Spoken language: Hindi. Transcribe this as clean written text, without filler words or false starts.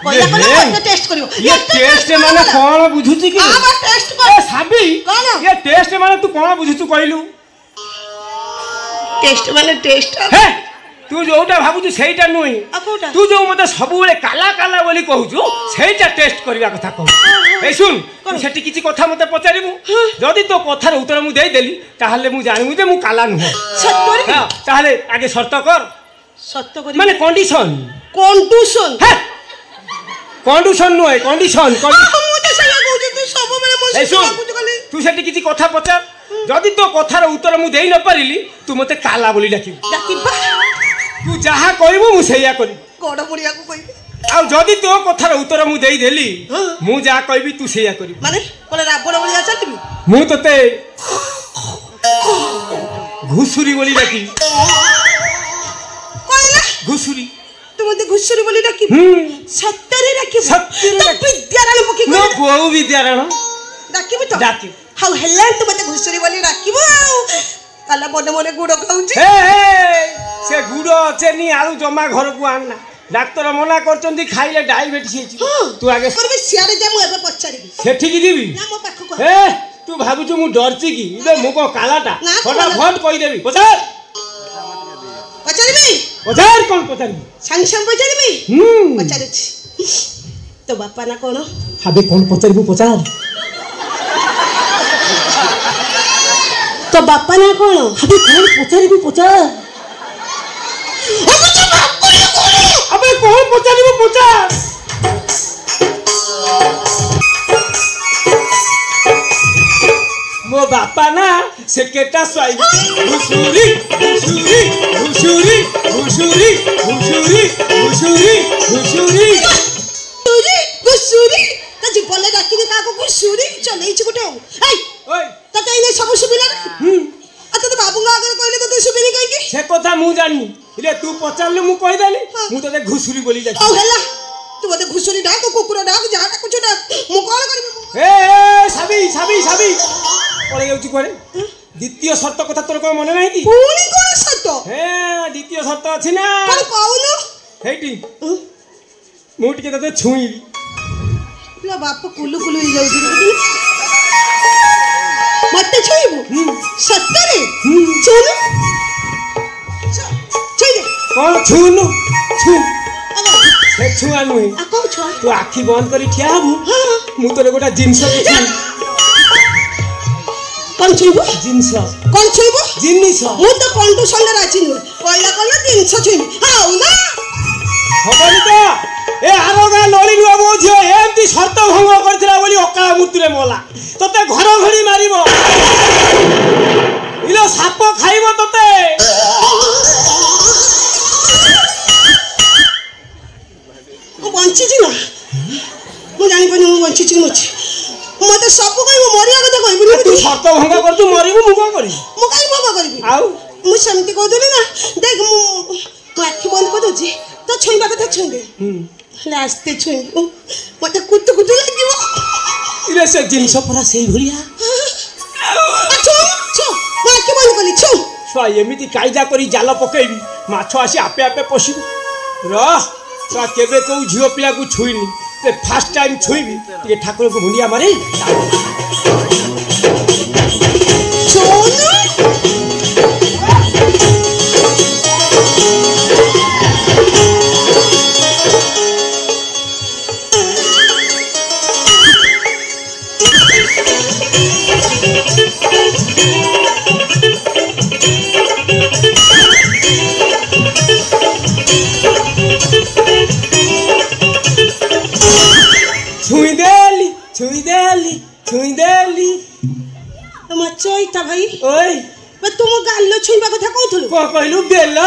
कोइला कोना टेस्ट करियो ये टेस्ट माने कोन बुझुची कि हां टेस्ट कर साबी ये टेस्ट माने तू कोन बुझुचु कहलु टेस्ट माने टेस्ट हे तू जोटा भाबुचु सेइटा नोई तू जो मते सब बेले काला काला बोली कहूचु सेइटा टेस्ट करबा कथा कहू ए सुन तू सेठी किछि कथा मते पचारिबु जदी तो कथार उत्तर मु देई देली ताहले मु जानिबु जे मु काला नुह सत्तर हां ताहले आगे शर्त कर सत्य करी माने कंडीशन कंडीशन हे कंडीशन नोय कंडीशन मु तो सया कहू तू सब बेले मो ए सुन तू सेठी किछि कथा पचार जदी तो कथार उत्तर मु देई न परिली तू मते काला बोली डाकिबा तू जहा कहबो मु सेया करी कोड बुढ़िया को कहबी आ जदी तो कथार उत्तर मु देई देली मु जा कहबी तू सेया करी माने कोले रावण बुढ़िया चलबी मु तते घुसुरी बोली डाकी कोइला घुसुरी तू मते घुसुरी बोली डाकी सत्तरे डाकी सत्तरे तो विद्यारायण पकी नो बहु विद्यारायण डाकी तो डाकी हाउ हेला तू मते घुसुरी बोली डाकीबो काला बड मोरे गुड़ खाउची हे हे से गुड़ चेनी आलू जमा घर को आनना डाक्टर मना करचंदी खाइले डायबिटीज हेची तू आगे करबे सियारे जा मु एबे पछाड़ीबी सेठी की जीवी ना मो पाखो को हे तू भाबुचु मु डरची की इबे मु को कालाटा फटाफट कहि देबी पछाड़ पछाड़ीबी पछाड़ कोन पछाड़ी संग पछाड़ीबी पछाड़ीछी तो बापा ना कोन हाबे कोन पछाड़ीबू पछाड़ तो बापा ना कोन हाबे कोन पछाड़ीबू पछाड़ अबे कौन पचारिबो पचार मो बापा ना से केटा स्वाई घुसुरी घुसुरी घुसुरी घुसुरी घुसुरी घुसुरी घुसुरी घुसुरी घुसुरी त जीवले डाकिने काको घुसुरी चलेई छि गुटे ए ओय तते इने सब सुबिला आ तो बाबूगा आगे कहले तो सुबिनी कहि के से कथा मु जाननी इले तू पचारले मु कहि देली मु तते घुसुरी बोली जाई ओ हेला तू मते घुसुरी डाक कुकुर डाक जाटा कुछ डाक मु कोन करबी ए साबी साबी साबी पळे जाउची कोरे द्वितीय शर्त कथा तोर को मने नाही की पुनी कोन शर्त हे द्वितीय शर्त अछि ना कोन कहूनु हेटी मु टिके तते छुईली लो बाप कुलु कुलु ही जाउची मते छुईबू सत्तरे चल चल कौन छुनु छु अरे से छुआ नुई आ को छ तू आखी बंद करी ठिया हबु मु तोरे गोटा जिंस कौन छुईबू जिंस कौन छुईबू जिनिस मु तो कंडू संगे राजी नु कहला कहला जिंस छुईबी हाउ ना हबनी तो ए आरोगा नलिन बाबू झियो एमती शर्त भंग करथिला बोली अकाल मृत्यु रे मोला तते घर घड़ी मारिबो इलो साप खाइबो तते मु बंची छी ना मु जानि पनी मु बंची छी मछि मते सब कहि मु मरिया कथा कहबी तू शर्त भंग कर तू मरिबो मु को करी मु काई भोग करबी आउ मु सेमती कहदली ना देख मु तो आखि बंद कर दोजी तो छुईबा कथा छुई दे लास्ते छुईबू मते कुतु कुतु लागिबो इले से जिंस परा सेई भलिया छो छो मु आखि बंद कली छो छुआ एमिति कायदा करी जाल पकेबी माछ आसी आपे आपे पशिबो रह छुआ केबे को झियो पिला को छुईनी ते फर्स्ट टाइम छुईबी ते ठाकुर को मुंडिया मारे छुई देली मचोइता भाई ओए बे तुम गाल्लो छुईबा कथा कहथलु को कहलु बेल